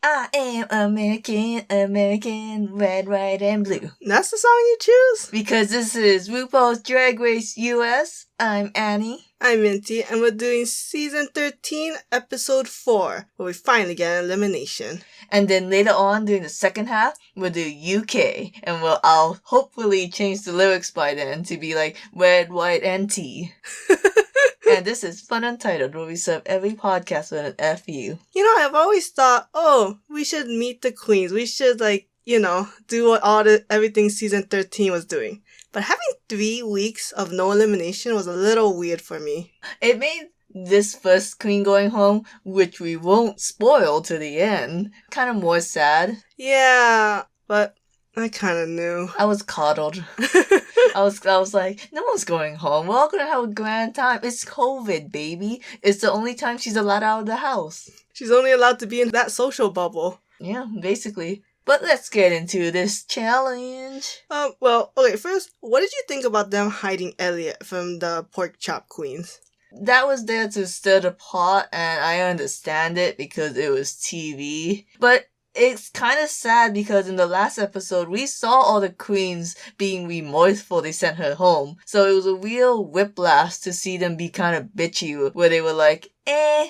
I am American, red, white, and blue. That's the song you choose? Because this is RuPaul's Drag Race US. I'm Annie. I'm Minty, and we're doing Season 13, Episode 4, where we finally get an elimination. And then later on, during the second half, we'll do UK. And I'll hopefully change the lyrics by then to be like red, white, and tea. And this is FunUntitled, where we serve every podcast with an FU. I've always thought, we should meet the queens. We should, do what everything Season 13 was doing. But having 3 weeks of no elimination was a little weird for me. It made this first queen going home, which we won't spoil to the end, kind of more sad. Yeah, but I kind of knew. I was coddled. I was like, no one's going home. We're all gonna have a grand time. It's COVID, baby. It's the only time she's allowed out of the house. She's only allowed to be in that social bubble. Yeah, basically. But let's get into this challenge. First, what did you think about them hiding Elliot from the pork chop queens? That was there to stir the pot, and I understand it because it was TV. But it's kind of sad because in the last episode, we saw all the queens being remorseful they sent her home. So it was a real whiplash to see them be kind of bitchy, where they were like,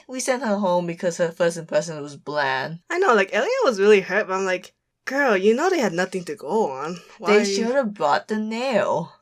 we sent her home because her first impression was bland. I know, Elliot was really hurt, but I'm like, girl, they had nothing to go on. Why? They should have brought the nail.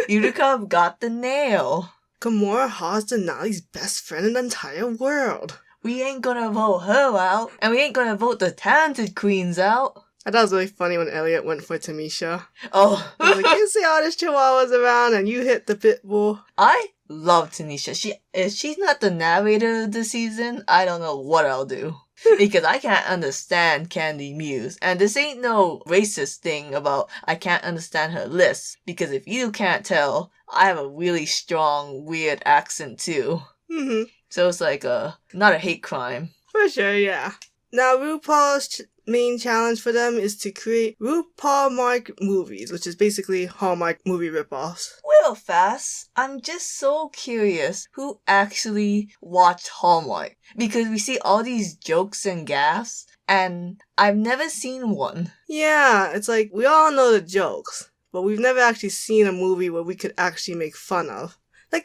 You could have got the nail. Gamora Hawes Denali's best friend in the entire world. We ain't gonna vote her out, and we ain't gonna vote the talented queens out. I thought it was really funny when Elliot went for Tamisha. Oh. You see all these chihuahuas around and you hit the pit bull. I love Tanisha. If she's not the narrator of the season, I don't know what I'll do. Because I can't understand Candy Muse. And this ain't no racist thing about I can't understand her list. Because if you can't tell, I have a really strong, weird accent too. Mm-hmm. So it's like not a hate crime. For sure, yeah. Now, RuPaul's main challenge for them is to create RuPaul'sMark movies, which is basically Hallmark movie ripoffs. Real fast, I'm just so curious who actually watched Hallmark. Because we see all these jokes and gaffes, and I've never seen one. Yeah, it's like, we all know the jokes, but we've never actually seen a movie where we could actually make fun of. I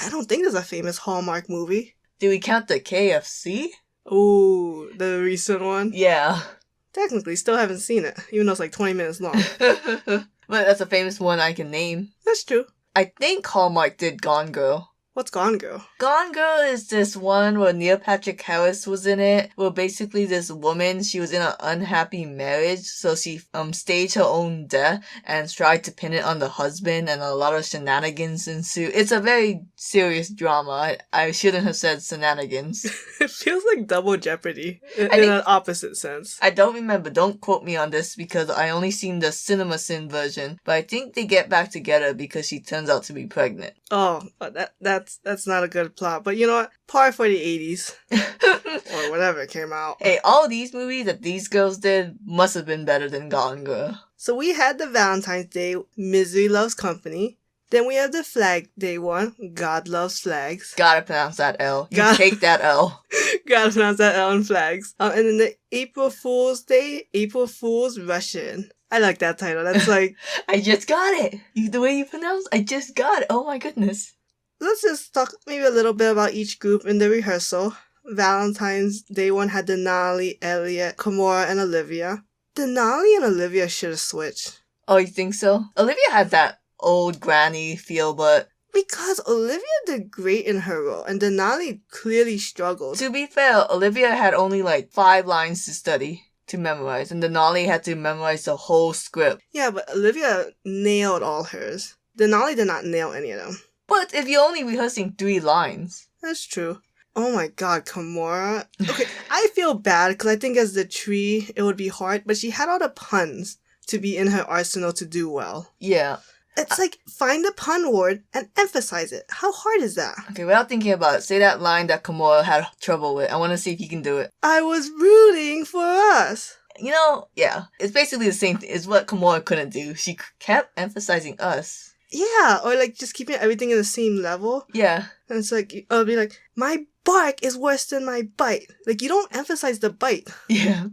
don't think there's a famous Hallmark movie. Do we count the KFC? Ooh, the recent one? Yeah. Technically, still haven't seen it, even though it's 20 minutes long. But that's a famous one I can name. That's true. I think Hallmark did Gone Girl. What's Gone Girl? Gone Girl is this one where Neil Patrick Harris was in it, where basically this woman, she was in an unhappy marriage, so she staged her own death and tried to pin it on the husband, and a lot of shenanigans ensued. It's a very serious drama. I shouldn't have said shenanigans. It feels like Double Jeopardy, in an opposite sense. I don't remember, don't quote me on this, because I only seen the CinemaSin version, but I think they get back together because she turns out to be pregnant. Oh, that's not a good plot. But you know what? Par for the 80s. Or whatever came out. Hey, all these movies that these girls did must have been better than Gone Girl. So we had the Valentine's Day, Misery Loves Company. Then we have the Flag Day one, God Loves Flags. Gotta pronounce that L. Take that L. Gotta pronounce that L in flags. And then the April Fool's Day, April Fool's Russian. I like that title. That's like... I just got it. The way you pronounce, I just got it. Oh my goodness. Let's just talk maybe a little bit about each group in the rehearsal. Valentine's Day one had Denali, Elliot, Kimora, and Olivia. Denali and Olivia should have switched. Oh, you think so? Olivia had that old granny feel, but... Because Olivia did great in her role, and Denali clearly struggled. To be fair, Olivia had only 5 lines to study, to memorize, and Denali had to memorize the whole script. Yeah, but Olivia nailed all hers. Denali did not nail any of them. But if you're only rehearsing 3 lines... That's true. Oh my god, Kimora. Okay, I feel bad because I think as the tree, it would be hard, but she had all the puns to be in her arsenal to do well. Yeah. It's find the pun word and emphasize it. How hard is that? Okay, without thinking about it, say that line that Kimora had trouble with. I want to see if you can do it. I was rooting for us. Yeah. It's basically the same thing. It's what Kimora couldn't do. She kept emphasizing us. Yeah, or like just keeping everything in the same level. Yeah. And it's like, I'll be like, my bark is worse than my bite. Like, you don't emphasize the bite. Yeah.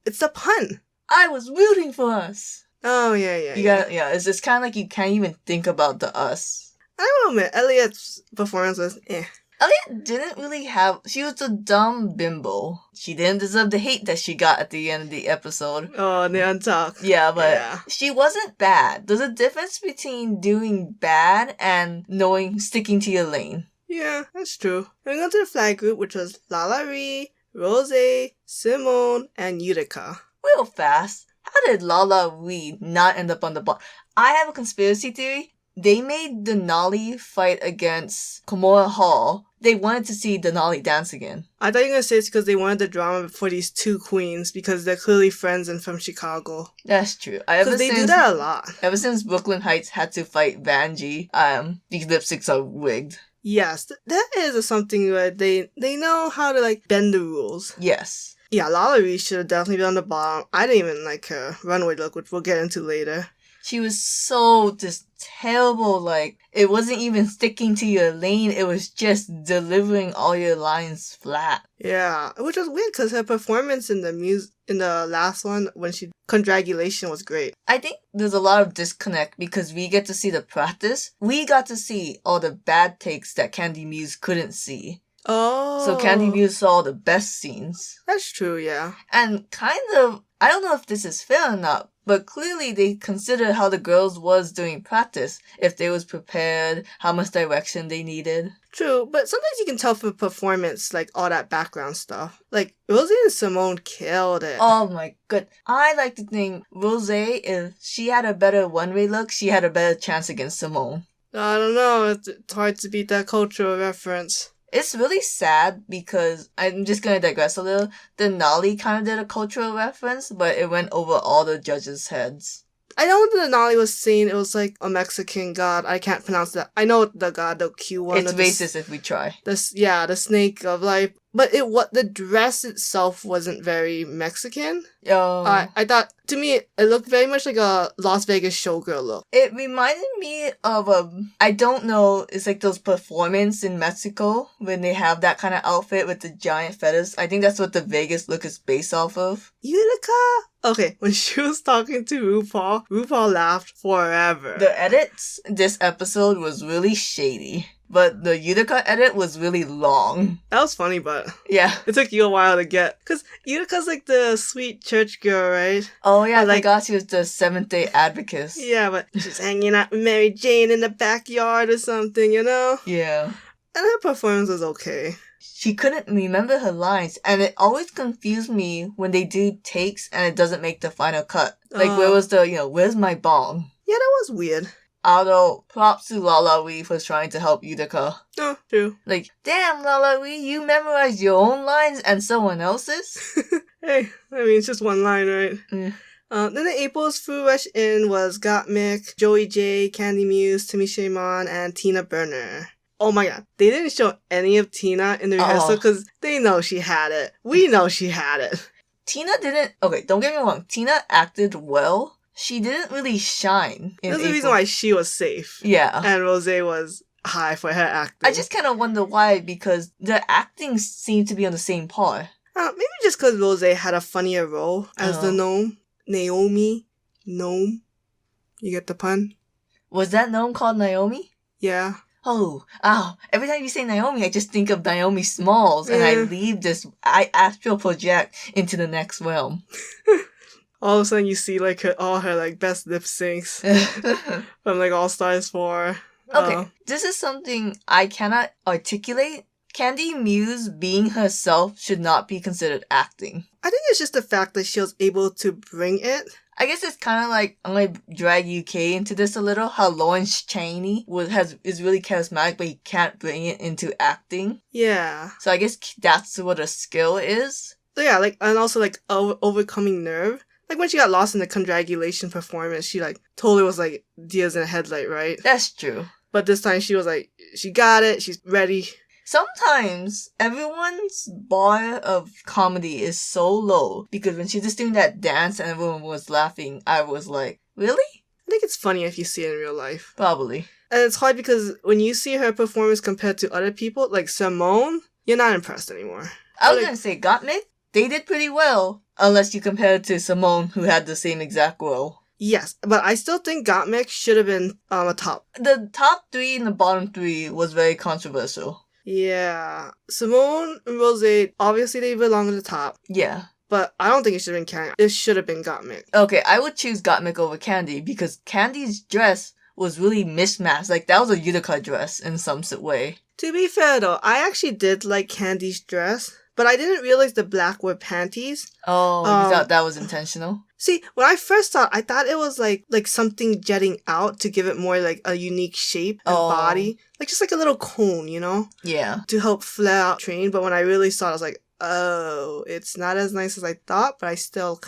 It's the pun. I was rooting for us. Oh, yeah. It's just kind of like you can't even think about the us. I will admit, Elliot's performance was Elliot didn't really she was a dumb bimbo. She didn't deserve the hate that she got at the end of the episode. Oh, the untalk. Yeah, but she wasn't bad. There's a difference between doing bad and sticking to your lane. Yeah, that's true. Moving on to the flag group, which was Lala Ree, Rose, Simone, and Utica. Real fast, how did Lala Ree not end up on the bottom? I have a conspiracy theory. They made Denali fight against Kimura Hall. They wanted to see Denali dance again. I thought you were going to say it's because they wanted the drama for these two queens because they're clearly friends and from Chicago. That's true. Because they do that a lot. Ever since Brooklyn Heights had to fight Vanjie, these lipsticks are rigged. Yes, that is something where they know how to like bend the rules. Yes. Yeah, Lala Ree should have definitely been on the bottom. I didn't even like her runway look, which we'll get into later. She was so just terrible, like, it wasn't even sticking to your lane, it was just delivering all your lines flat. Yeah, which was weird because her performance in the last one, when she Congratulation was great. I think there's a lot of disconnect because we get to see the practice. We got to see all the bad takes that Candy Muse couldn't see. Oh. So Candy Muse saw the best scenes. That's true, yeah. And kind of, I don't know if this is fair or not, but clearly they considered how the girls was doing practice, if they was prepared, how much direction they needed. True, but sometimes you can tell from performance, like all that background stuff. Like, Rosé and Simone killed it. Oh my god. I like to think Rosé, if she had a better one-way look, she had a better chance against Simone. I don't know, it's hard to beat that cultural reference. It's really sad because, I'm just gonna digress a little, Denali kind of did a cultural reference, but it went over all the judges' heads. I know what Denali was saying, it was like a Mexican god, I can't pronounce that. I know the god, the Q one. It's racist if we try. The snake of life. But the dress itself wasn't very Mexican. I thought, to me, it looked very much like a Las Vegas showgirl look. It reminded me of I don't know, it's like those performance in Mexico when they have that kind of outfit with the giant feathers. I think that's what the Vegas look is based off of. Utica? Okay, when she was talking to RuPaul laughed forever. The edits this episode was really shady. But the Utica edit was really long. That was funny, but yeah, it took you a while to get. Because Utica's like the sweet church girl, right? Oh yeah, I forgot she was the Seventh-day Advocate. Yeah, but she's hanging out with Mary Jane in the backyard or something, you know? Yeah. And her performance was okay. She couldn't remember her lines, and it always confused me when they do takes and it doesn't make the final cut. Like, where was where's my bong? Yeah, that was weird. Although, props to Lala Ree for trying to help Utica. Oh, true. Like, damn, Lala Ree, you memorized your own lines and someone else's? Hey, I mean, it's just one line, right? Mm. Then the April's Food Rush In was Gottmik, Joey J, Candy Muse, Timmy Mon, and Tina Burner. Oh my god, they didn't show any of Tina in the rehearsal because they know she had it. We know she had it. Tina didn't... Okay, don't get me wrong. Tina acted well. She didn't really shine. That's the reason why she was safe. Yeah. And Rosé was high for her acting. I just kind of wonder why, because the acting seemed to be on the same par. Maybe just because Rosé had a funnier role as the gnome. Naomi. Gnome. You get the pun? Was that gnome called Naomi? Yeah. Oh, every time you say Naomi, I just think of Naomi Smalls, and I leave I astral project into the next realm. All of a sudden you see like all her like best lip syncs from like All Stars 4. Okay, this is something I cannot articulate. Candy Muse being herself should not be considered acting. I think it's just the fact that she was able to bring it. I guess it's kind of like, I'm going to drag UK into this a little, how Lawrence Chaney is really charismatic, but he can't bring it into acting. Yeah. So I guess that's what a skill is. So yeah, like, and also like overcoming nerve. Like when she got lost in the Congratulation performance, she like totally was like deers in a headlight, right? That's true. But this time she was like, she got it, she's ready. Sometimes everyone's bar of comedy is so low because when she's just doing that dance and everyone was laughing, I was like, really? think it's funny if you see it in real life. Probably. And it's hard because when you see her performance compared to other people, like Simone, you're not impressed anymore. I was gonna say Gottmik, they did pretty well. Unless you compare it to Simone, who had the same exact role. Yes, but I still think Gottmik should have been a top. The top 3 and the bottom 3 was very controversial. Yeah. Simone and Rose, obviously they belong at the top. Yeah. But I don't think it should have been Candy. It should have been Gottmik. Okay, I would choose Gottmik over Candy because Candy's dress was really mismatched. Like, that was a Utica dress in some way. To be fair though, I actually did like Candy's dress, but I didn't realize the black were panties. Oh, you thought that was intentional? See, when I first saw it, I thought it was like something jetting out to give it more like a unique shape and body. Like just like a little cone, you know? Yeah. To help flare out train. But when I really saw it, I was like, oh, it's not as nice as I thought, but I still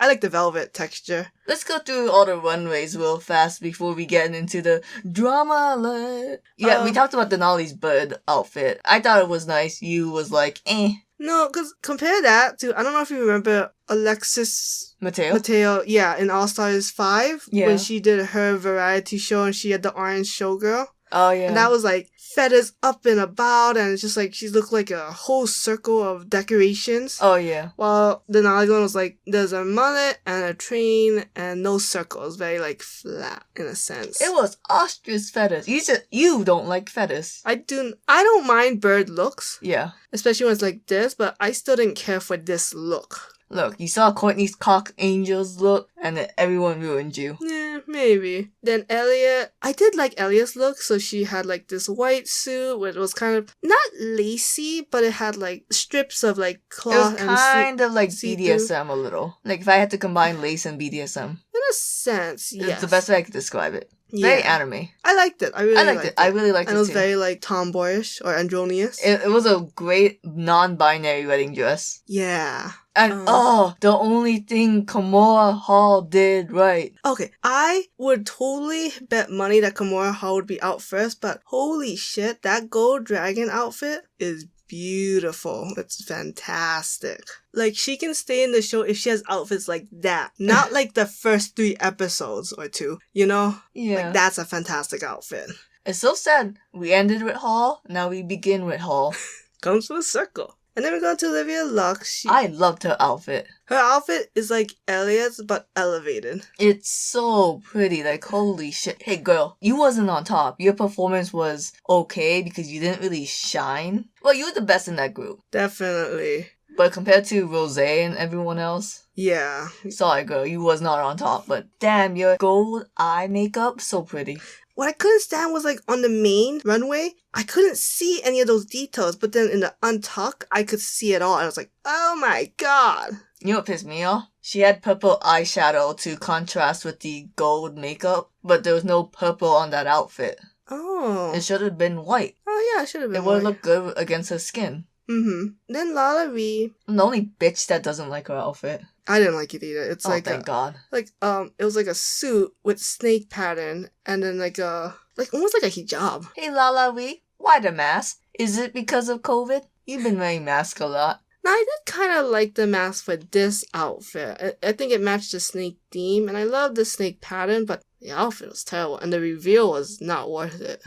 I like the velvet texture. Let's go through all the runways real fast before we get into the drama. Yeah, we talked about Denali's bird outfit. I thought it was nice. You was like, eh. No, because compare that to, I don't know if you remember Alexis Mateo, yeah, in All Stars 5, when she did her variety show and she had the orange showgirl. Oh, yeah. And that was like feathers up and about, and it's just like she looked like a whole circle of decorations. Oh, yeah. While the Denali one was like, there's a mullet and a train and no circles, very like flat in a sense. It was ostrich feathers. You don't like feathers. I don't mind bird looks. Yeah. Especially when it's like this, but I still didn't care for this look. Look, you saw Courtney's cock angels look, and then everyone ruined you. Yeah, maybe. Then Elliot, I did like Elliot's look, so she had like this white suit, which was kind of, not lacy, but it had like strips of like cloth. It was kind of like BDSM a little. Like if I had to combine lace and BDSM. In a sense, yes. It's the best way I could describe it. Yeah. Very anime. I liked it. I really liked it. I really liked it. And it was too. very like tomboyish or androgynous. It was a great non-binary wedding dress. Yeah. And the only thing Kimora Hall did right. Okay, I would totally bet money that Kimora Hall would be out first, but holy shit, that gold dragon outfit is beautiful. It's fantastic. Like, she can stay in the show if she has outfits like that. Not like the first 3 episodes or 2, you know? Yeah. Like, that's a fantastic outfit. It's so sad. We ended with Hall, now we begin with Hall. Comes full circle. And then we go to Olivia Lux. I loved her outfit. Her outfit is like Elliot's, but elevated. It's so pretty. Like, holy shit. Hey, girl, you wasn't on top. Your performance was okay because you didn't really shine. Well, you were the best in that group. Definitely. But compared to Rosé and everyone else, yeah. Sorry, girl, you was not on top. But damn, your gold eye makeup, so pretty. What I couldn't stand was, like, on the main runway, I couldn't see any of those details. But then in the untuck, I could see it all. And I was like, oh my god. You know what pissed me off? She had purple eyeshadow to contrast with the gold makeup, but there was no purple on that outfit. Oh. It should have been white. Oh, yeah, it should have been white. It would look good against her skin. Mm-hmm. Then Lala Ree. I'm the only bitch that doesn't like her outfit. I didn't like it either. It's like thank God. Like, it was like a suit with snake pattern and then like almost like a hijab. Hey Lala Ree, why the mask? Is it because of COVID? You've been wearing masks a lot. No, I did kind of like the mask for this outfit. I think it matched the snake theme, and I love the snake pattern, but the outfit was terrible, and the reveal was not worth it.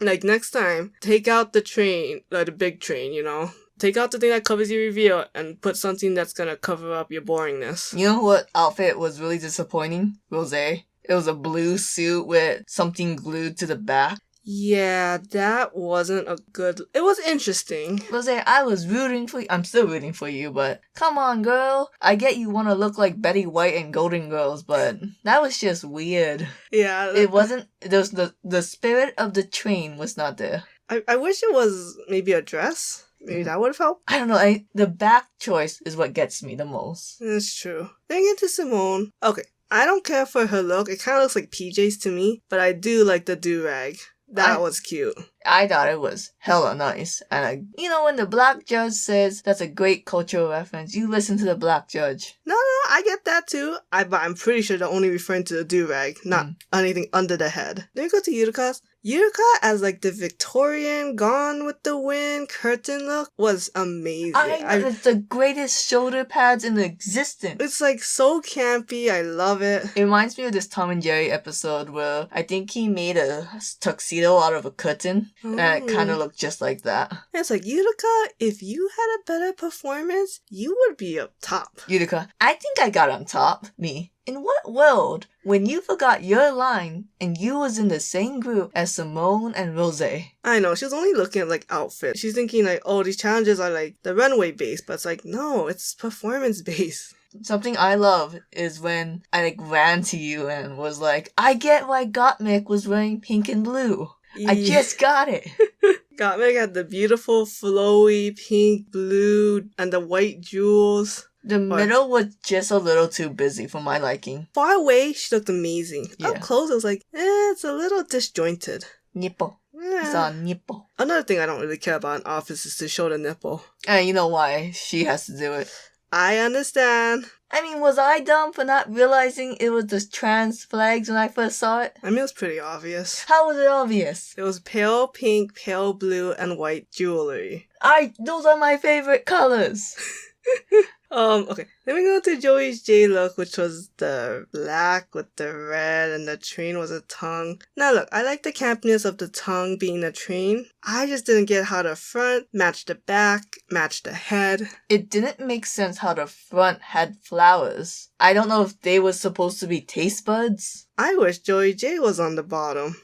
Like, next time, take out the train, like the big train, you know? Take out the thing that covers your reveal and put something that's gonna cover up your boringness. You know what outfit was really disappointing? Rosé. It was a blue suit with something glued to the back. Yeah, that wasn't a good... It was interesting. Rosé, I was rooting for you. I'm still rooting for you, but come on, girl. I get you want to look like Betty White and Golden Girls, but that was just weird. Yeah. It wasn't... There's the spirit of the train was not there. I wish it was maybe a dress. Maybe that would have helped. I don't know. The back choice is what gets me the most. That's true. Then get to Simone. Okay. I don't care for her look. It kind of looks like PJs to me, but I do like the do-rag. That was cute. I thought it was hella nice. And when the black judge says that's a great cultural reference, you listen to the black judge. No, I get that too. But I'm pretty sure they're only referring to the do-rag, not anything under the head. Then we go to Yurika's. Yurika as like the Victorian Gone with the Wind curtain look was amazing. It's the greatest shoulder pads in existence. It's like so campy. I love it. It reminds me of this Tom and Jerry episode where I think he made a tuxedo out of a curtain and it kind of looked just like that. And it's like, Yurika, if you had a better performance, you would be up top. Yurika, I think I got on top. Me. In what world, when you forgot your line and you was in the same group as Simone and Rose? I know, she was only looking at like outfit. She's thinking like, oh, these challenges are like the runway based, but it's like, no, it's performance based. Something I love is when I like ran to you and was like, I get why Gottmik was wearing pink and blue. I just got it. Gottmik had the beautiful flowy pink, blue, and the white jewels. The middle was just a little too busy for my liking. Far away, she looked amazing. Yeah. Up close, it was like, it's a little disjointed. Nipple. Yeah. It's a nipple. Another thing I don't really care about in Office is to show the nipple. And you know why she has to do it. I understand. I mean, was I dumb for not realizing it was the trans flags when I first saw it? I mean, it was pretty obvious. How was it obvious? It was pale pink, pale blue, and white jewelry. Those are my favorite colors. Okay. Then we go to Joey's J look, which was the black with the red, and the train was a tongue. Now look, I like the campiness of the tongue being a train. I just didn't get how the front matched the back, matched the head. It didn't make sense how the front had flowers. I don't know if they were supposed to be taste buds. I wish Joey J was on the bottom.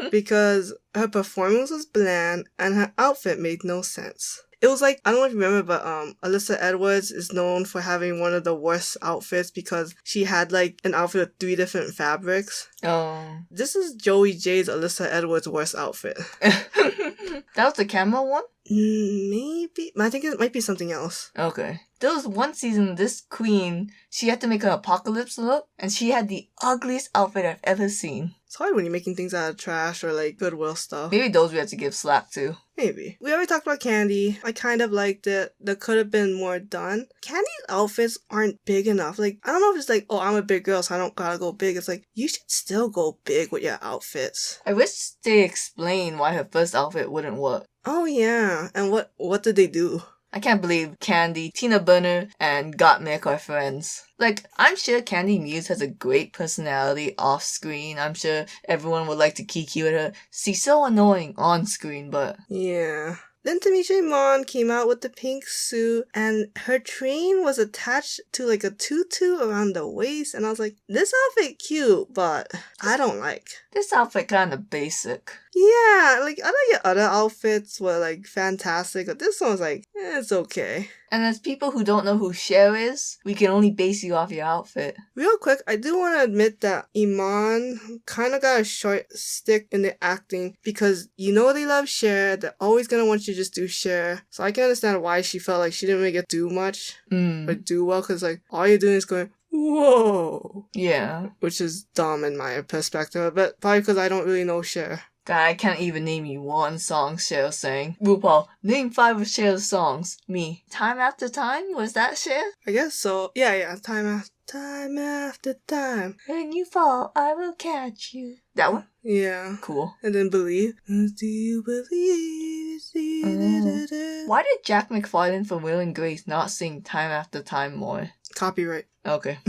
Because her performance was bland, and her outfit made no sense. It was like, I don't know if you remember, but Alyssa Edwards is known for having one of the worst outfits because she had like an outfit with 3 different fabrics. Oh. This is Joey J's Alyssa Edwards' worst outfit. That was the camel one? Maybe. I think it might be something else. Okay. There was one season, this queen, she had to make an apocalypse look, and she had the ugliest outfit I've ever seen. It's hard when you're making things out of trash or like Goodwill stuff. Maybe those we had to give slack to. Maybe. We already talked about Candy. I kind of liked it. There could have been more done. Candy's outfits aren't big enough. Like, I don't know if it's like, oh, I'm a big girl, so I don't gotta go big. It's like, you should still go big with your outfits. I wish they explained why her first outfit wouldn't work. Oh, yeah. And what did they do? I can't believe Candy, Tina Burner, and Gottmik are friends. Like, I'm sure Candy Muse has a great personality off screen. I'm sure everyone would like to kiki with her. She's so annoying on screen, but... Yeah. Then Tamisha Iman came out with the pink suit, and her train was attached to like a tutu around the waist, and I was like, this outfit cute, but I don't like. This outfit kind of basic. Yeah, like your other outfits were like fantastic, but this one was like, it's okay. And as people who don't know who Cher is, we can only base you off your outfit. Real quick, I do want to admit that Iman kind of got a short stick in the acting because you know they love Cher, they're always going to want you to just do Cher. So I can understand why she felt like she didn't really get to do much or do well because like all you're doing is going, whoa. Yeah. Which is dumb in my perspective, but probably because I don't really know Cher. God, I can't even name you one song Cher sang. RuPaul, name 5 of Cher's songs. Me. Time After Time? Was that Cher? I guess so. Yeah. Time after time. When you fall, I will catch you. That one? Yeah. Cool. And then Believe. Do you believe? Why did Jack McFarlane from Will and Grace not sing Time After Time more? Copyright. Okay.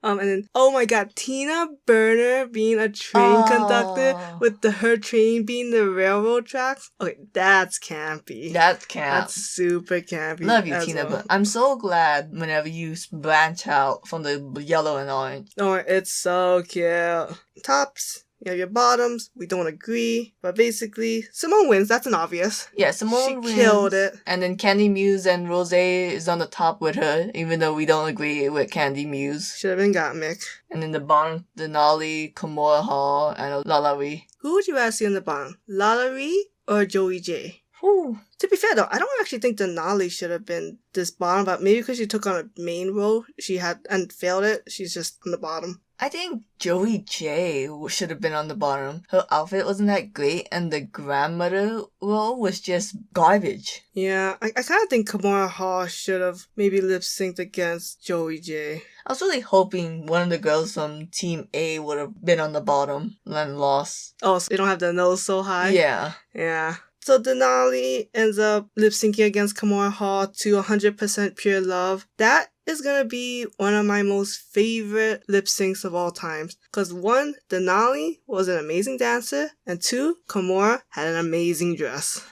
And then, oh my god, Tina Burner being a train conductor with her train being the railroad tracks. Okay, that's campy. That's camp. That's super campy. Love you, Tina Burner. I'm so glad whenever you branch out from the yellow and orange. Oh, it's so cute. Tops. You have your bottoms. We don't agree. But basically, Simone wins. That's an obvious. Yeah, Simone wins. She killed it. And then Candy Muse and Rose is on the top with her, even though we don't agree with Candy Muse. Should have been Gottmik. And then the bottom, Denali, Kimora Hall, and Lalaurie. Who would you rather see on the bottom? Lalaurie or Joey J? Whew. To be fair though, I don't actually think Denali should have been this bottom, but maybe because she took on a main role she had and failed it, she's just on the bottom. I think Joey J should have been on the bottom. Her outfit wasn't that great, and the grandmother role was just garbage. Yeah, I kind of think Kimura Hall should have maybe lip-synced against Joey J. I was really hoping one of the girls from Team A would have been on the bottom and lost. Oh, so they don't have the nose so high? Yeah. Yeah. So Denali ends up lip-syncing against Kimura Hall to 100% Pure Love. That is gonna be one of my most favorite lip syncs of all times. Cause 1, Denali was an amazing dancer, and 2, Kimura had an amazing dress.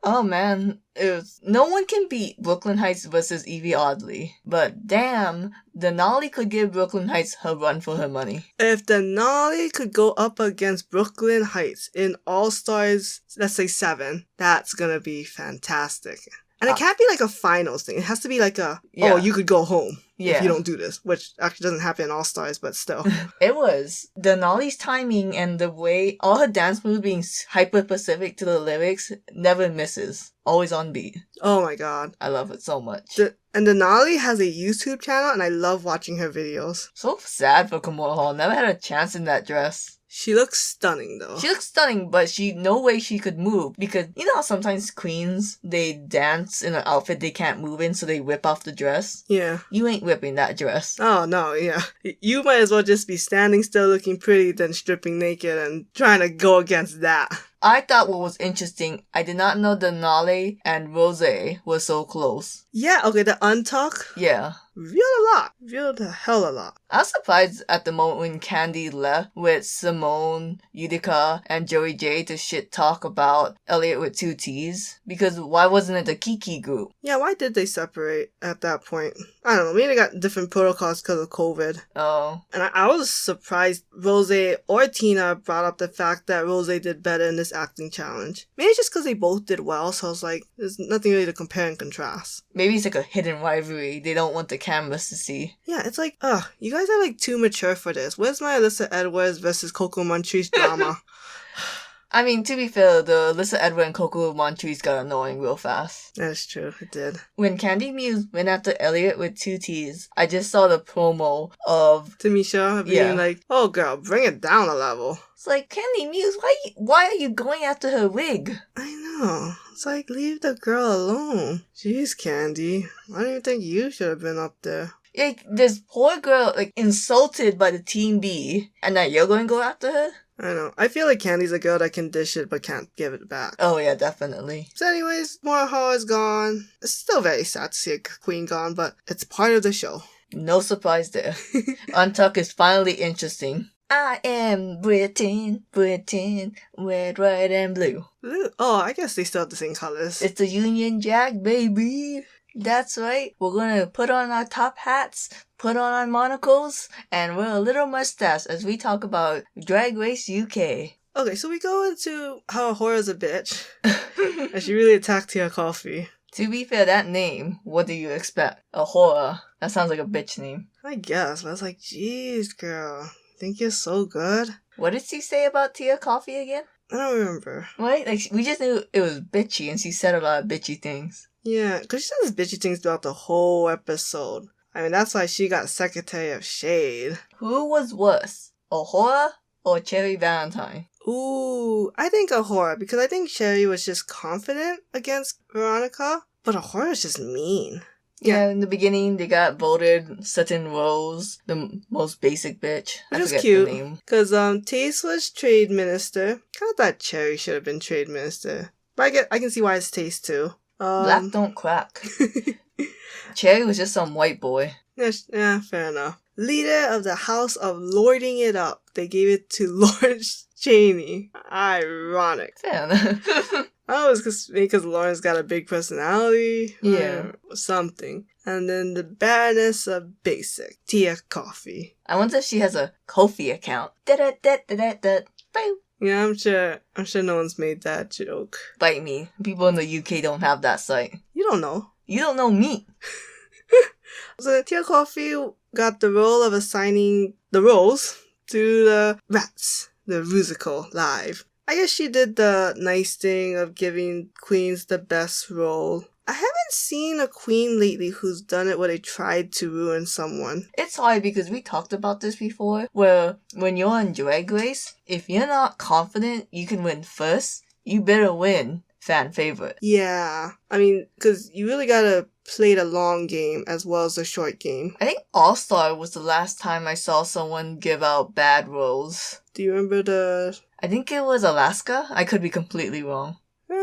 Oh man, no one can beat Brooklyn Heights versus Evie Oddly. But damn, Denali could give Brooklyn Heights her run for her money. If Denali could go up against Brooklyn Heights in All-Stars, let's say 7, that's gonna be fantastic. And it can't be like a finals thing. It has to be like oh, you could go home if you don't do this. Which actually doesn't happen in All-Stars, but still. It was. Denali's timing and the way all her dance moves being hyper-specific to the lyrics never misses. Always on beat. Oh my god. I love it so much. And Denali has a YouTube channel, and I love watching her videos. So sad for Kimura Hall. Never had a chance in that dress. She looks stunning, though. She looks stunning, but no way she could move. Because, you know how sometimes queens, they dance in an outfit they can't move in, so they whip off the dress? Yeah. You ain't whipping that dress. Oh, no, yeah. You might as well just be standing still looking pretty than stripping naked and trying to go against that. I thought what was interesting, I did not know Denali and Rose were so close. Yeah, okay, the untuck. Yeah. Revealed a lot. Revealed a hell a lot. I was surprised at the moment when Candy left with Simone, Utica, and Joey J to shit talk about Elliot with 2 T's. Because why wasn't it the Kiki group? Yeah, why did they separate at that point? I don't know, maybe they got different protocols because of COVID. Oh. And I was surprised Rose or Tina brought up the fact that Rose did better in this acting challenge. Maybe it's just because they both did well, so I was like, there's nothing really to compare and contrast. Maybe it's like a hidden rivalry they don't want the cameras to see. Yeah, it's like, you guys are like too mature for this. Where's my Alyssa Edwards versus Coco Montrese drama? I mean, to be fair, the Alyssa Edwards and Coco Montrese got annoying real fast. That's true, it did. When Candy Muse went after Elliot with 2 T's, I just saw the promo of Tamisha being like, oh girl, bring it down a level. It's like, Candy Muse, why are you going after her wig? I know. It's like, leave the girl alone. Jeez, Candy. I don't even think you should have been up there. Like, this poor girl, like, insulted by the Team B, and now you're going to go after her? I know. I feel like Candy's a girl that can dish it but can't give it back. Oh yeah, definitely. So anyways, Kimura Hall is gone. It's still very sad to see a queen gone, but it's part of the show. No surprise there. Untuck is finally interesting. I am Britain, red, white, and blue. Blue? Oh, I guess they still have the same colors. It's the Union Jack, baby. That's right. We're gonna put on our top hats, put on our monocles, and wear a little mustache as we talk about Drag Race UK. Okay, so we go into how Ahora's a bitch. And she really attacked Tia Coffee. To be fair, that name, what do you expect? Ahura. That sounds like a bitch name. I guess, but I was like, jeez, girl. Think you're so good? What did she say about Tia Coffee again? I don't remember. Right? Like, we just knew it was bitchy, and she said a lot of bitchy things. Yeah, because she says bitchy things throughout the whole episode. I mean, that's why she got Secretary of Shade. Who was worse, Ahura or Cherry Valentine? Ooh, I think Ahura, because I think Cherry was just confident against Veronica, but Ahora's just mean. Yeah, in the beginning, they got voted certain roles, the most basic bitch. Which was cute, because Taste was trade minister. Kind of thought Cherry should have been trade minister. But I can see why it's Taste too. Black don't crack. Cherry was just some white boy. Yeah, fair enough. Leader of the House of Lording It Up. They gave it to Lord Cheney. Ironic. Fair enough. Oh, it's because Lauren's got a big personality. Yeah. Or something. And then the Baroness of Basic. Tia Coffee. I wonder if she has a Ko-fi account. Da-da-da-da-da-da. Yeah, I'm sure no one's made that joke. Bite me. People in the UK don't have that site. You don't know. You don't know me. So Tia Coffee got the role of assigning the roles to the Rats, the Rusical, live. I guess she did the nice thing of giving queens the best role. I haven't seen a queen lately who's done it where they tried to ruin someone. It's hard because we talked about this before, where when you're on Drag Race, if you're not confident you can win first, you better win fan favorite. Yeah. I mean, because you really gotta play the long game as well as the short game. I think All-Star was the last time I saw someone give out bad roles. Do you remember I think it was Alaska. I could be completely wrong.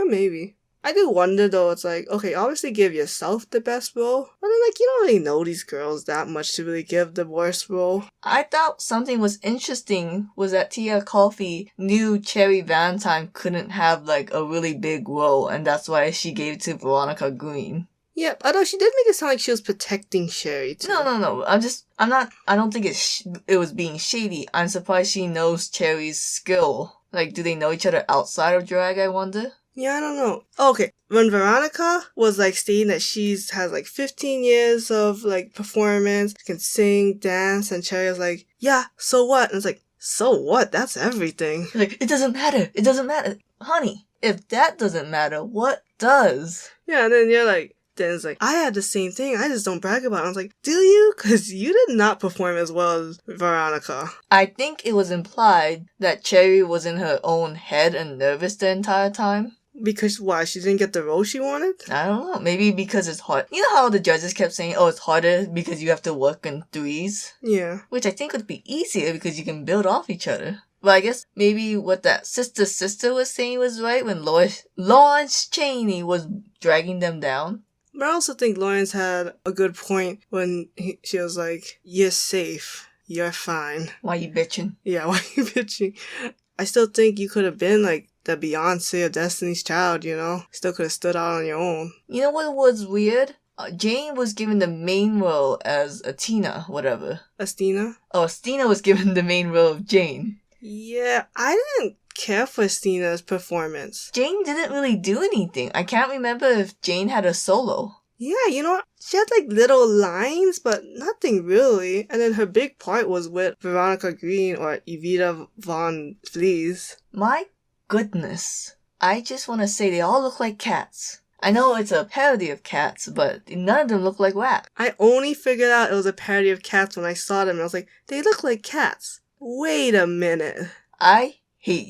maybe. I do wonder though, it's like, okay, obviously give yourself the best role, but then like, you don't really know these girls that much to really give the worst role. I thought something was interesting was that Tia Coffee knew Cherry Valentine couldn't have like a really big role, and that's why she gave it to Veronica Green. Yep, although she did make it sound like she was protecting Sherry too. No. I don't think it was being shady. I'm surprised she knows Cherry's skill. Like, do they know each other outside of drag, I wonder? Yeah, I don't know. Okay, when Veronica was like stating that she's has like 15 years of like performance, can sing, dance, and Cherry was like, yeah, so what? And it's like, so what? That's everything. Like, it doesn't matter. It doesn't matter. Honey, if that doesn't matter, what does? Yeah, and then you're like, then it's like, I had the same thing. I just don't brag about it. I was like, do you? Because you did not perform as well as Veronica. I think it was implied that Cherry was in her own head and nervous the entire time. Because why? She didn't get the role she wanted? I don't know. Maybe because it's hard. You know how the judges kept saying, oh, it's harder because you have to work in threes? Yeah. Which I think would be easier because you can build off each other. But I guess maybe what that sister was saying was right when Lawrence Chaney was dragging them down. But I also think Lawrence had a good point when she was like, you're safe. You're fine. Why you bitching? Yeah, why you bitching? I still think you could have been like the Beyonce of Destiny's Child, you know? Still could have stood out on your own. You know what was weird? Jane was given the main role as Athena, whatever. Astina? Oh, Astina was given the main role of Jane. Yeah, I didn't care for Astina's performance. Jane didn't really do anything. I can't remember if Jane had a solo. Yeah, you know what? She had like little lines, but nothing really. And then her big part was with Veronica Green or Evita Von Vlies. My goodness. I just want to say they all look like cats. I know it's a parody of cats, but none of them look like rats. I only figured out it was a parody of cats when I saw them, and I was like, they look like cats. Wait a minute.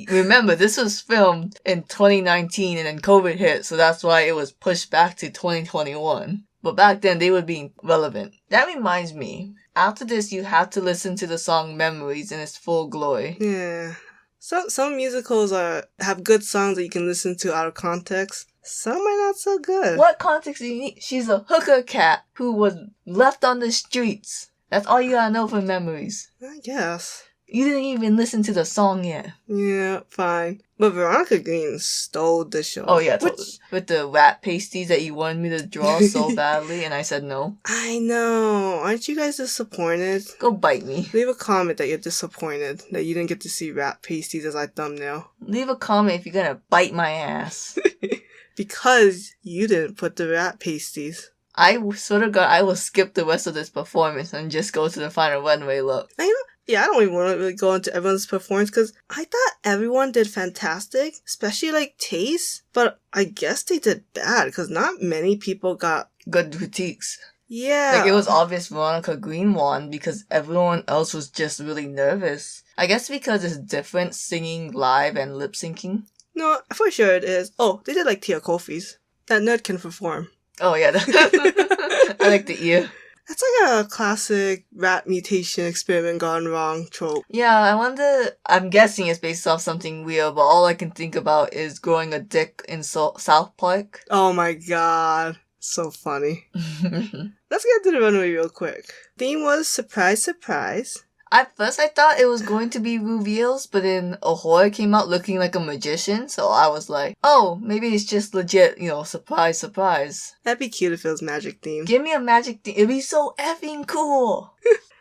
Remember, this was filmed in 2019 and then COVID hit, so that's why it was pushed back to 2021. But back then, they were being relevant. That reminds me, after this, you have to listen to the song Memories in its full glory. Yeah. Some musicals have good songs that you can listen to out of context. Some are not so good. What context do you need? She's a hooker cat who was left on the streets. That's all you gotta know for Memories. I guess. You didn't even listen to the song yet. Yeah, fine. But Veronica Green stole the show. Oh yeah, with the rat pasties that you wanted me to draw so badly, and I said no. I know. Aren't you guys disappointed? Go bite me. Leave a comment that you're disappointed that you didn't get to see rat pasties as our thumbnail. Leave a comment if you're gonna bite my ass. Because you didn't put the rat pasties. I swear to God, I will skip the rest of this performance and just go to the final runway look. Yeah, I don't even want to really go into everyone's performance because I thought everyone did fantastic, especially like Taste. But I guess they did bad because not many people got good critiques. Yeah. Like, it was obvious Veronica Green won because everyone else was just really nervous. I guess because it's different singing live and lip syncing. No, for sure it is. Oh, they did like Tia Kofi's. That nerd can perform. Oh, yeah. I like the ear. That's like a classic rat mutation experiment gone wrong trope. Yeah, I wonder... I'm guessing it's based off something weird, but all I can think about is growing a dick in South Park. Oh my god. So funny. Let's get to the runway real quick. Theme was surprise, surprise. At first, I thought it was going to be reveals, but then Ahoy came out looking like a magician, so I was like, oh, maybe it's just legit, surprise, surprise. That'd be cute if it was magic themed. Give me a magic theme. It'd be so effing cool.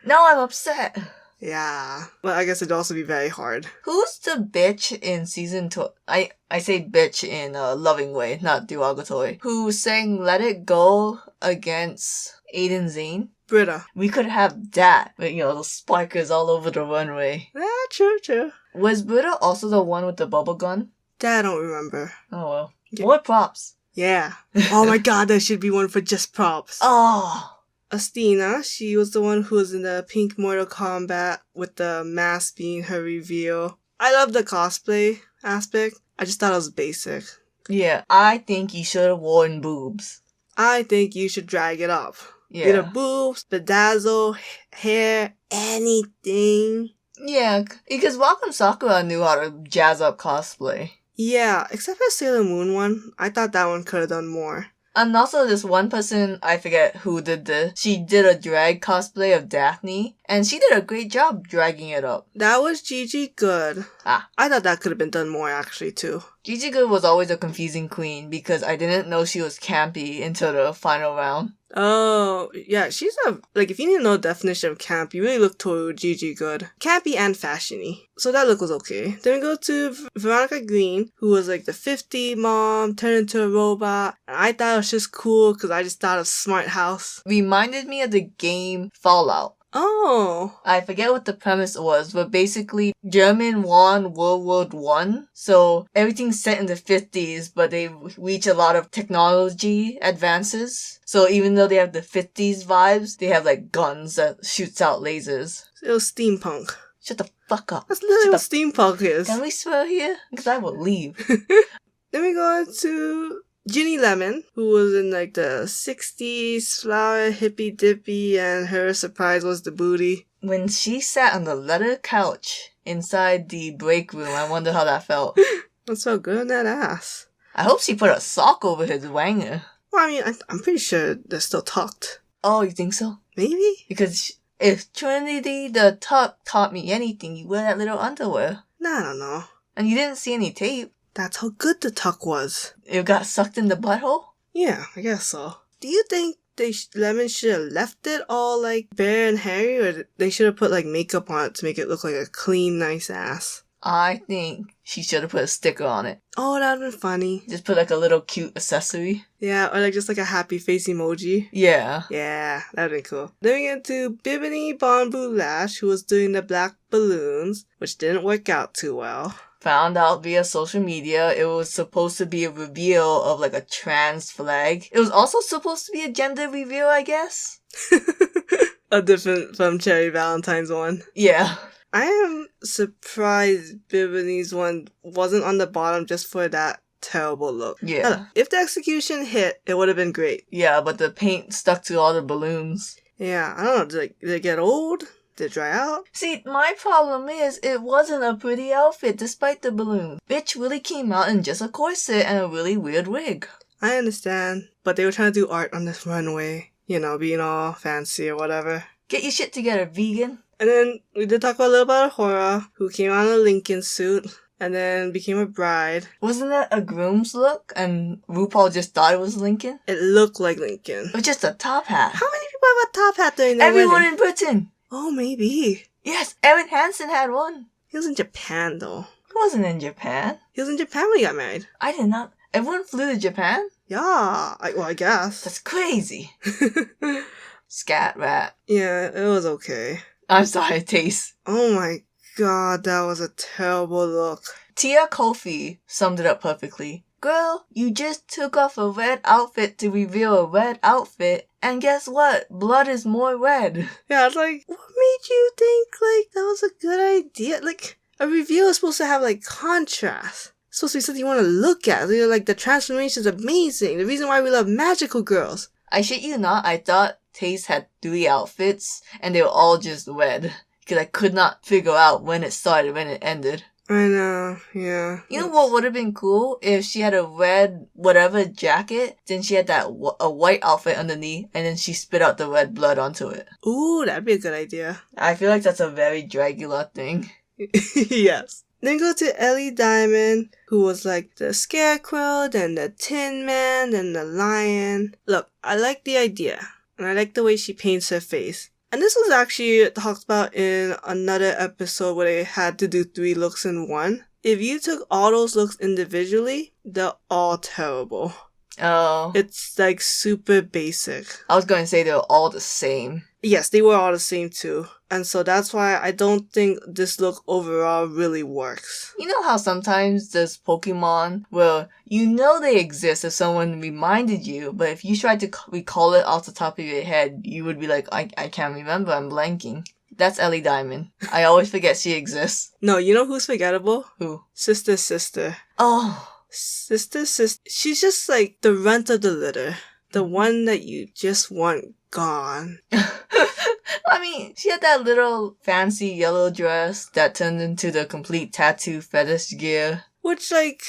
Now I'm upset. Yeah. But I guess it'd also be very hard. Who's the bitch in season 2? I say bitch in a loving way, not derogatory. Who sang Let It Go against Aiden Zane? Britta. We could have that, with, the sparkers all over the runway. Yeah, true. Was Britta also the one with the bubble gun? That I don't remember. Oh well. Yeah. More props. Yeah. Oh my god, that should be one for just props. Oh. Astina, she was the one who was in the pink Mortal Kombat with the mask being her reveal. I love the cosplay aspect. I just thought it was basic. Yeah, I think you should have worn boobs. I think you should drag it up. Yeah. Either boobs, bedazzle, hair, anything. Yeah, because Welcome Sakura knew how to jazz up cosplay. Yeah, except for Sailor Moon one. I thought that one could have done more. And also this one person, I forget who did this, she did a drag cosplay of Daphne, and she did a great job dragging it up. That was Gigi Good. I thought that could have been done more actually too. Gigi Good was always a confusing queen because I didn't know she was campy until the final round. Oh, yeah, she's if you need to know the definition of camp, you really look toward Gigi Good. Campy and fashiony. So that look was okay. Then we go to Veronica Green, who was like the 50 mom, turned into a robot. And I thought it was just cool because I just thought of Smart House. Reminded me of the game Fallout. Oh. I forget what the premise was, but basically German won World War I, so everything's set in the 50s, but they reach a lot of technology advances. So even though they have the 50s vibes, they have like guns that shoots out lasers. It was steampunk. Shut the fuck up. That's literally what steampunk is. Can we swear here? Because I will leave. Then we go to Ginny Lemon, who was in like the 60s, flower, hippy dippy, and her surprise was the booty. When she sat on the leather couch inside the break room, I wonder how that felt. That's so good on that ass. I hope she put a sock over his wanger. Well, I mean, I'm pretty sure they're still tucked. Oh, you think so? Maybe? Because if Trinity the Tuck taught me anything, you wear that little underwear. Nah, I don't know. And you didn't see any tape. That's how good the tuck was. It got sucked in the butthole? Yeah, I guess so. Do you think Lemon should have left it all like bare and hairy, or they should have put like makeup on it to make it look like a clean, nice ass? I think she should have put a sticker on it. Oh, that would have been funny. Just put like a little cute accessory. Yeah, or like just like a happy face emoji. Yeah. Yeah, that would be cool. Then we get to Bimini Bon Boulash, who was doing the black balloons, which didn't work out too well. Found out via social media it was supposed to be a reveal of like a trans flag. It was also supposed to be a gender reveal, I guess. A different from Cherry Valentine's one. Yeah. I am surprised Bimini's one wasn't on the bottom just for that terrible look. Yeah. If the execution hit, it would have been great. Yeah, but the paint stuck to all the balloons. Yeah, I don't know. Did it get old? Did it dry out? See, my problem is it wasn't a pretty outfit despite the balloon. Bitch really came out in just a corset and a really weird wig. I understand, but they were trying to do art on this runway. You know, being all fancy or whatever. Get your shit together, vegan. And then we did talk a little about Ahura, who came out in a Lincoln suit and then became a bride. Wasn't that a groom's look? And RuPaul just thought it was Lincoln? It looked like Lincoln. With just a top hat. How many people have a top hat during their Everyone wedding? in Britain. Oh, maybe. Yes, Erin Hansen had one. He was in Japan, though. He wasn't in Japan. He was in Japan when he got married. I did not. Everyone flew to Japan? Yeah, I guess. That's crazy. Scat rat. Yeah, it was okay. I'm sorry, Taste. Oh my god, that was a terrible look. Tia Kofi summed it up perfectly. Girl, you just took off a red outfit to reveal a red outfit, and guess what? Blood is more red. Yeah, it's like, what made you think, like, that was a good idea? Like, a reveal is supposed to have, like, contrast. It's supposed to be something you want to look at. You know, like, the transformation is amazing. The reason why we love magical girls. I shit you not, I thought Taste had 3 outfits, and they were all just red. Because I could not figure out when it started, when it ended. I know, yeah. You know what would have been cool? If she had a red whatever jacket, then she had that a white outfit underneath, and then she spit out the red blood onto it. Ooh, that'd be a good idea. I feel like that's a very Dragula thing. Yes. Then go to Ellie Diamond, who was like the Scarecrow, then the Tin Man, then the Lion. Look, I like the idea, and I like the way she paints her face. And this was actually talked about in another episode where they had to do 3 looks in one. If you took all those looks individually, they're all terrible. Oh. It's like super basic. I was going to say they were all the same. Yes, they were all the same too. And so that's why I don't think this look overall really works. You know how sometimes there's Pokemon where you know they exist if someone reminded you, but if you tried to recall it off the top of your head, you would be like, I can't remember, I'm blanking. That's Ellie Diamond. I always forget she exists. No, you know who's forgettable? Who? Sister. Oh. Sister. She's just like the runt of the litter. The one that you just want gone. I mean, she had that little fancy yellow dress that turned into the complete tattoo fetish gear. Which, like,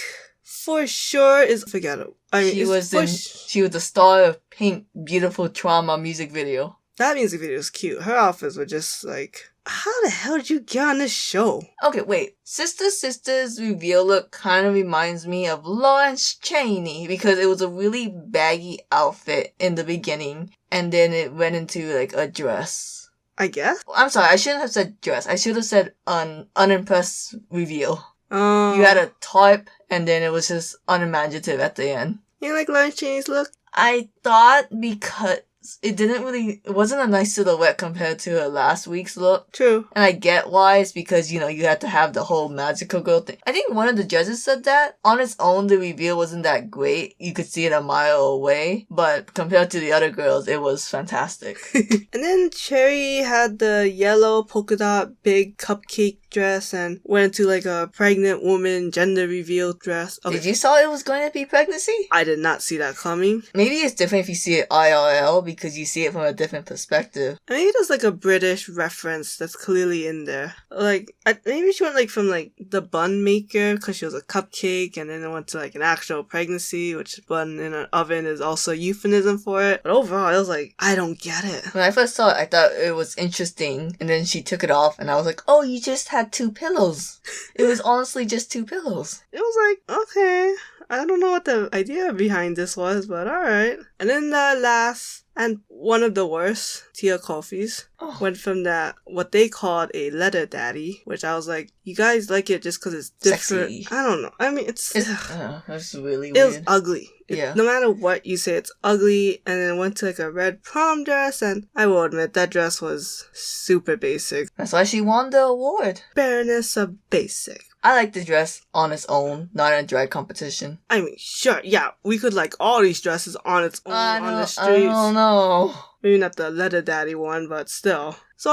for sure is forgettable. I mean, she was the star of Pink Beautiful Trauma music video. That music video was cute. Her outfits were just like, how the hell did you get on this show? Okay, wait. Sister's reveal look kind of reminds me of Lawrence Chaney because it was a really baggy outfit in the beginning and then it went into like a dress. I guess? I'm sorry, I shouldn't have said dress. I should have said unimpressed reveal. You had a tarp and then it was just unimaginative at the end. You like Lawrence Chaney's look? I thought because it wasn't a nice silhouette compared to her last week's look. True. And I get why, it's because, you had to have the whole magical girl thing. I think one of the judges said that. On its own, the reveal wasn't that great. You could see it a mile away. But compared to the other girls, it was fantastic. And then Cherry had the yellow polka dot big cupcake dress and went into like a pregnant woman gender reveal dress. Okay. Did you saw it was going to be pregnancy? I did not see that coming. Maybe it's different if you see it IRL because you see it from a different perspective. Maybe there's like a British reference that's clearly in there. Like, maybe she went like from like the bun maker because she was a cupcake and then it went to like an actual pregnancy, which bun in an oven is also a euphemism for it. But overall, I was like, I don't get it. When I first saw it, I thought it was interesting and then she took it off and I was like, oh, you just had 2 pillows. It was honestly just 2 pillows. It was like, okay, I don't know what the idea behind this was, but alright. And then the last and one of the worst, Tia Coffee's, went from that, what they called a letter daddy, which I was like, you guys like it just because it's different. Sexy. I don't know. I mean, it's really weird. It was ugly. Yeah. No matter what you say, it's ugly. And then went to like a red prom dress, and I will admit that dress was super basic. That's why she won the award. Bareness of basic. I like the dress on its own, not in a drag competition. I mean, sure, yeah, we could like all these dresses on its own on the streets. I don't know. Maybe not the letter daddy one, but still. So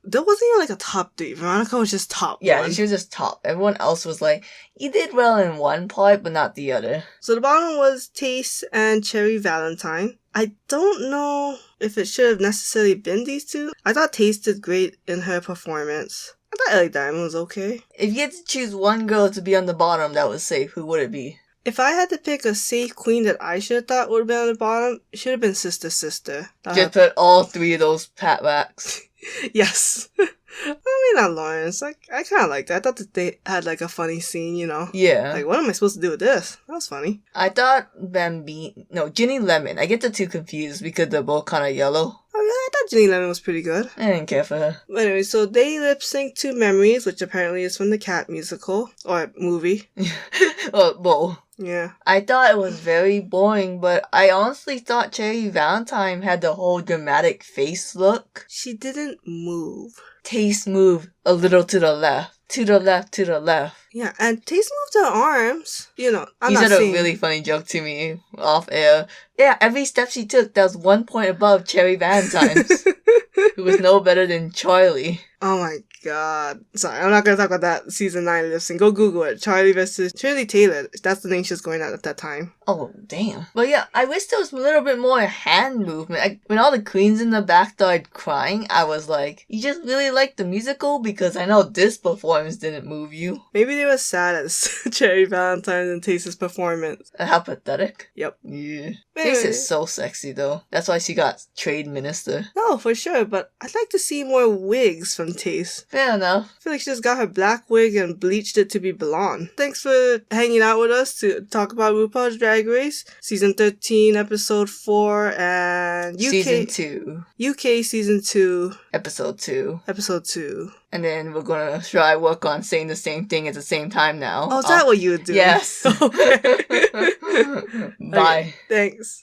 there wasn't even like a top 3. Veronica was just top 1. Yeah, she was just top. Everyone else was like, you did well in one part, but not the other. So the bottom was Taste and Cherry Valentine. I don't know if it should have necessarily been these two. I thought Taste did great in her performance. I thought Ellie Diamond was okay. If you had to choose one girl to be on the bottom that was safe, who would it be? If I had to pick a safe queen that I should have thought would have been on the bottom, it should have been Sister. Just put all 3 of those pat backs. Yes. I mean, not Lawrence. I kind of liked that. I thought that they had like a funny scene, Yeah. Like, what am I supposed to do with this? That was funny. I thought Ginny Lemon. I get the 2 confused because they're both kind of yellow. Oh, really? I thought Ginny Lemon was pretty good. I didn't care for her. But anyway, so they lip synced to Memories, which apparently is from the Cat musical or movie. Well. Yeah. I thought it was very boring, but I honestly thought Cherry Valentine had the whole dramatic face look. She didn't move. Taste moved a little to the left. To the left, to the left. Yeah, and Taste moved her arms. I'm not saying... You said a really funny joke to me off air. Yeah, every step she took, that was 1 point above Cherry Valentine's. Who was no better than Charlie. Oh my god. Sorry, I'm not gonna talk about that season 9 lip sync. Go Google it. Charlie versus Trinity Taylor. That's the name she was going at that time. Oh, damn. But yeah, I wish there was a little bit more hand movement. When all the queens in the back started crying, I was like, you just really like the musical? Because I know this performance didn't move you. Maybe they were sad at Cherry Valentine and Taste's performance. How pathetic. Yep. Yeah. Taste is so sexy though. That's why she got trade minister. No, for sure, but I'd like to see more wigs from Taste. Fair enough. I feel like she just got her black wig and bleached it to be blonde. Thanks for hanging out with us to talk about RuPaul's Drag Race, Season 13, Episode 4, and UK... Season 2. UK Season 2. Episode 2. Episode 2. And then we're gonna try work on saying the same thing at the same time now. Oh, is that what you would do? Yes. Okay. Bye. Okay, thanks.